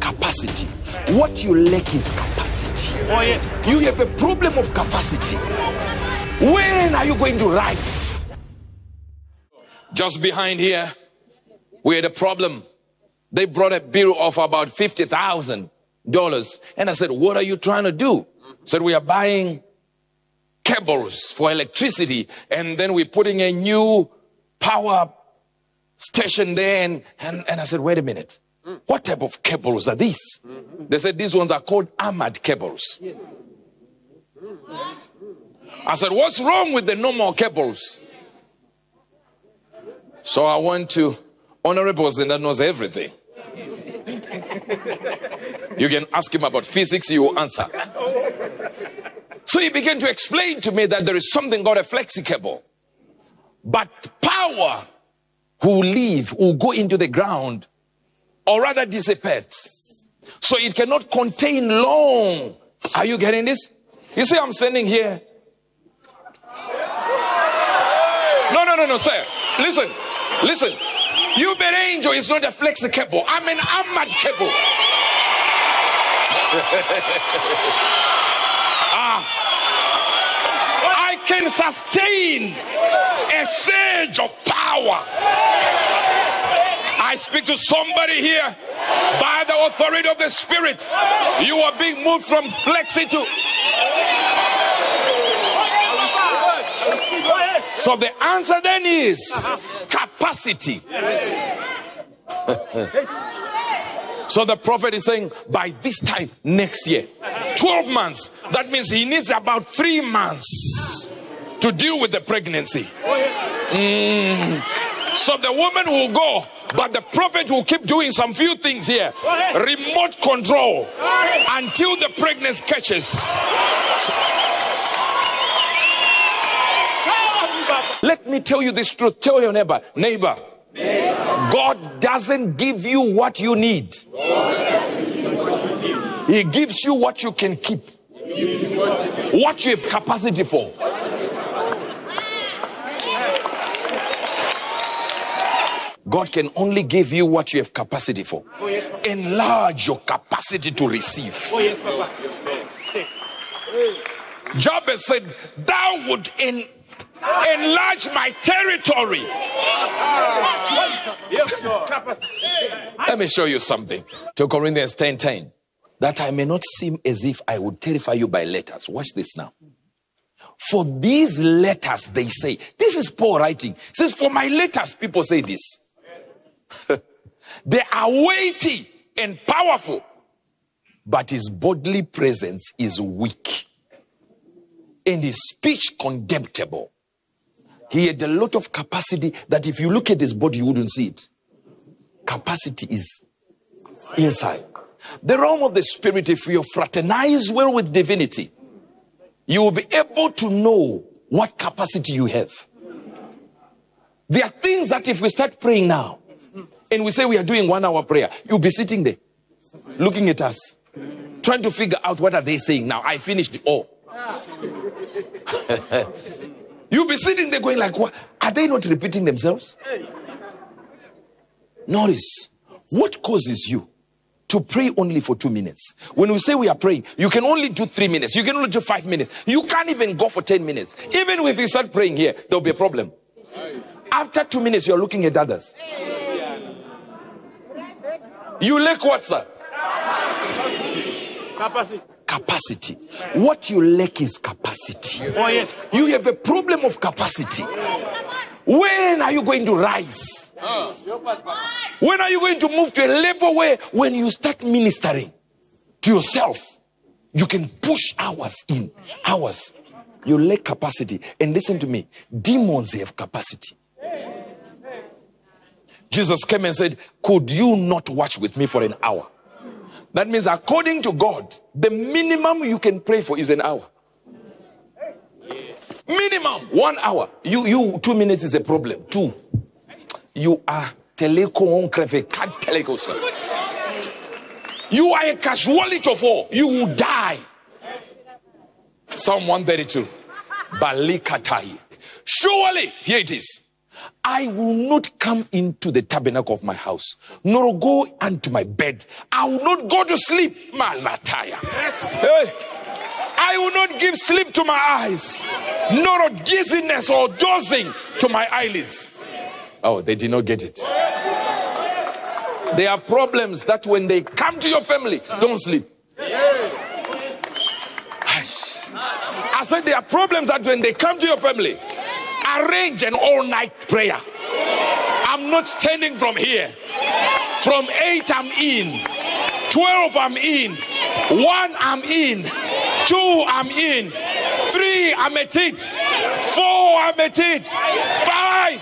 capacity. What you lack is capacity. You have a problem of capacity. When are you going to rise? Just behind here, we had a problem. They brought a bill of about $50,000. And I said, what are you trying to do? Said, we are buying cables for electricity, and then we're putting a new power station there. And I said, wait a minute. What type of cables are these? They said, these ones are called armored cables. I said, what's wrong with the normal cables? So I went to Honorables, and that knows everything. You can ask him about physics, he will answer. So he began to explain to me that there is something called a flexi cable. But power will go into the ground, or rather dissipate. So it cannot contain long. Are you getting this? You see, I'm standing here. No, sir. Listen. Uebert Angel is not a flexi cable. I'm an armored cable. I can sustain a surge of power. I speak to somebody here by the authority of the Spirit. You are being moved from flexi to... So the answer then is capacity. So the prophet is saying, by this time next year, 12 months, that means he needs about 3 months to deal with the pregnancy. So the woman will go, but the prophet will keep doing some few things here. Remote control until the pregnancy catches. Let me tell you this truth. Tell your neighbor, God doesn't give you what you need. He gives you what you can keep. What you have capacity for. God can only give you what you have capacity for. Enlarge your capacity to receive. Jabez said, thou would enlarge my territory. Let me show you something. 2 Corinthians 10:10. That I may not seem as if I would terrify you by letters. Watch this now. For these letters, they say, this is Paul writing. He says, for my letters, people say this. They are weighty and powerful, but his bodily presence is weak and his speech contemptible. He had a lot of capacity that if you look at his body, you wouldn't see it. Capacity is inside. The realm of the spirit, if you fraternize well with divinity, you will be able to know what capacity you have. There are things that if we start praying now, and we say we are doing 1 hour prayer, you'll be sitting there, looking at us, trying to figure out what are they saying now. I finished all. You'll be sitting there going like, what? Are they not repeating themselves? Notice, what causes you to pray only for 2 minutes? When we say we are praying, you can only do 3 minutes. You can only do 5 minutes. You can't even go for 10 minutes. Even if you start praying here, there'll be a problem. After 2 minutes, you're looking at others. You lack what, sir? Capacity. What you lack is capacity. You have a problem of capacity. When are you going to rise? When are you going to move to a level where when you start ministering to yourself, you can push hours in, hours. You lack capacity. And listen to me, demons have capacity. Jesus came and said, could you not watch with me for an hour? That means according to God, the minimum you can pray for is an hour. Minimum 1 hour. You 2 minutes is a problem. 2. You are you are a casualty of war. You will die. Psalm 132. Balikatai. Surely, here it is. I will not come into the tabernacle of my house, nor go unto my bed. I will not go to sleep. Malataya. Yes. Hey. I will not give sleep to my eyes, nor dizziness or dozing to my eyelids. Oh, they did not get it. There are problems that when they come to your family, don't sleep. I said there are problems that when they come to your family, arrange an all-night prayer. I'm not standing from here. From 8 I'm in, 12 I'm in, 1 I'm in, 2 I'm in, 3 I'm at it, 4 I'm at it, 5.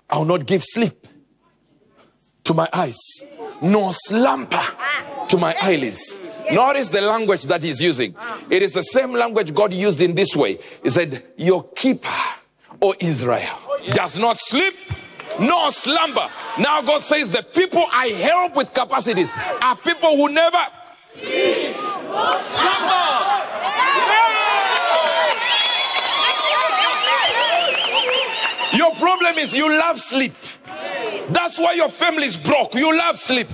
I will not give sleep to my eyes, nor slumber to my eyelids. Notice the language that he's using. It is the same language God used in this way. He said, your keeper, O Israel, does not sleep nor slumber. Now God says the people I help with capacities are people who never sleep nor slumber. Your problem is you love sleep. That's why your family is broke. You love sleep.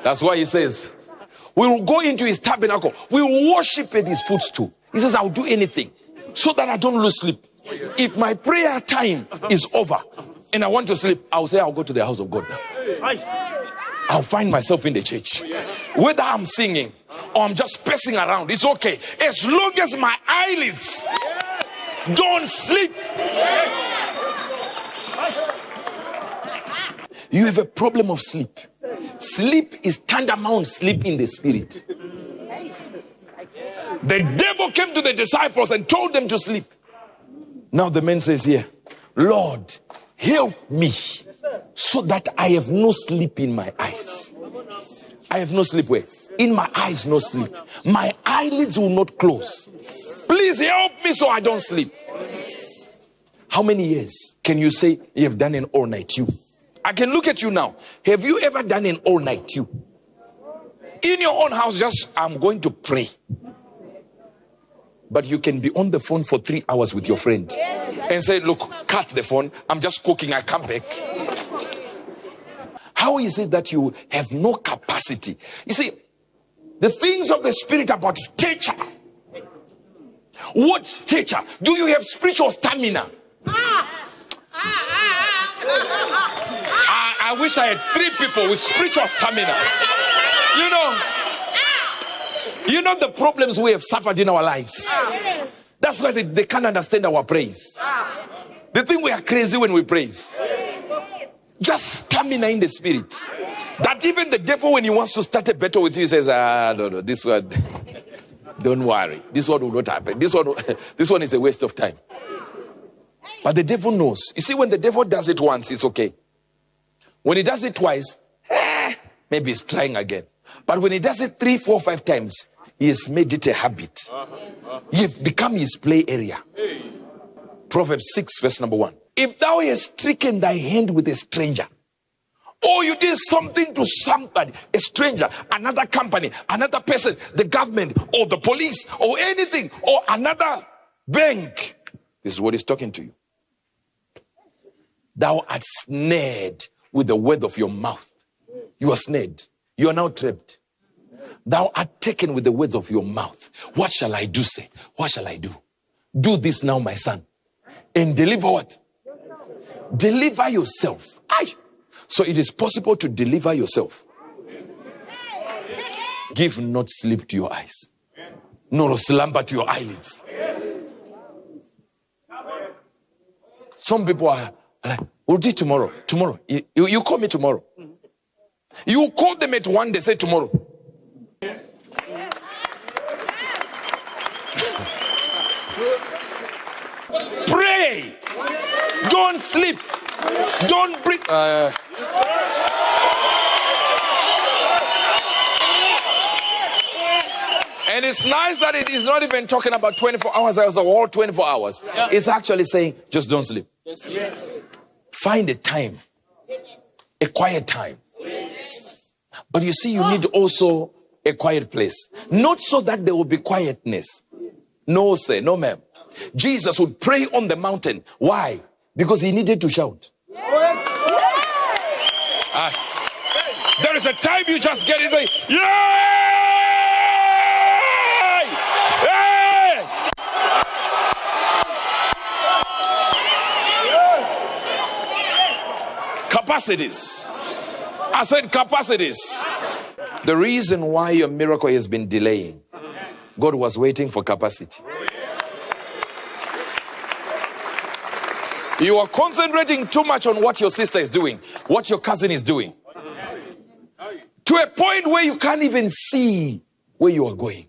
That's why he says, we will go into his tabernacle. We will worship at his footstool. He says, I'll do anything so that I don't lose sleep. If my prayer time is over and I want to sleep, I'll say I'll go to the house of God now. I'll find myself in the church. Whether I'm singing or I'm just pacing around, it's okay. As long as my eyelids don't sleep. You have a problem of sleep. Sleep is tantamount sleep in the spirit. The devil came to the disciples and told them to sleep. Now the man says here, Lord, help me so that I have no sleep in my eyes. I have no sleep where? In my eyes, no sleep. My eyelids will not close. Please help me so I don't sleep. How many years can you say you have done an all-night you? I can look at you now. Have you ever done an all-night you? In your own house, just, I'm going to pray. But you can be on the phone for 3 hours with your friend and say, look, cut the phone. I'm just cooking. I come back. How is it that you have no capacity? You see, the things of the spirit about stature. What stature? Do you have spiritual stamina? I wish I had 3 people with spiritual stamina. You know the problems we have suffered in our lives. That's why they can't understand our praise. They think we are crazy when we praise. Just stamina in the spirit. That even the devil, when he wants to start a battle with you, he says, no, this one, don't worry. This one will not happen. This one is a waste of time. But the devil knows. You see, when the devil does it once, it's okay. When he does it twice, maybe he's trying again. But when he does it 3, 4, 5 times, he has made it a habit. You've become his play area. Proverbs 6, verse number 1. If thou hast stricken thy hand with a stranger, or you did something to somebody, a stranger, another company, another person, the government, or the police, or anything, or another bank, this is what he's talking to you. Thou art snared with the word of your mouth. You are snared. You are now trapped. Thou art taken with the words of your mouth. What shall I do, say? What shall I do? Do this now, my son. And deliver what? Deliver yourself. Aye. So it is possible to deliver yourself. Give not sleep to your eyes, nor slumber to your eyelids. Some people are like, we'll do it tomorrow. Tomorrow. You call me tomorrow. You call them at 1, they say tomorrow. Pray. Don't sleep. Don't breathe. And it's nice that it is not even talking about 24 hours as the whole 24 hours. Yeah. It's actually saying, just don't sleep. Yes. Find a time. A quiet time. But you see, you need also a quiet place. Not so that there will be quietness. No, sir. No, ma'am. Jesus would pray on the mountain. Why? Because he needed to shout. There is a time you just get it and say, "Yay! Hey!" Capacities. I said capacities. The reason why your miracle has been delaying, God was waiting for capacity. You are concentrating too much on what your sister is doing, what your cousin is doing, to a point where you can't even see where you are going.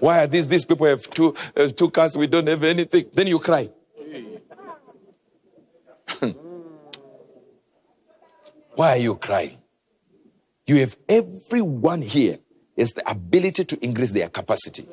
Why are these people have two cars, we don't have anything? Then you cry. Why are you crying? You have everyone here has the ability to increase their capacity.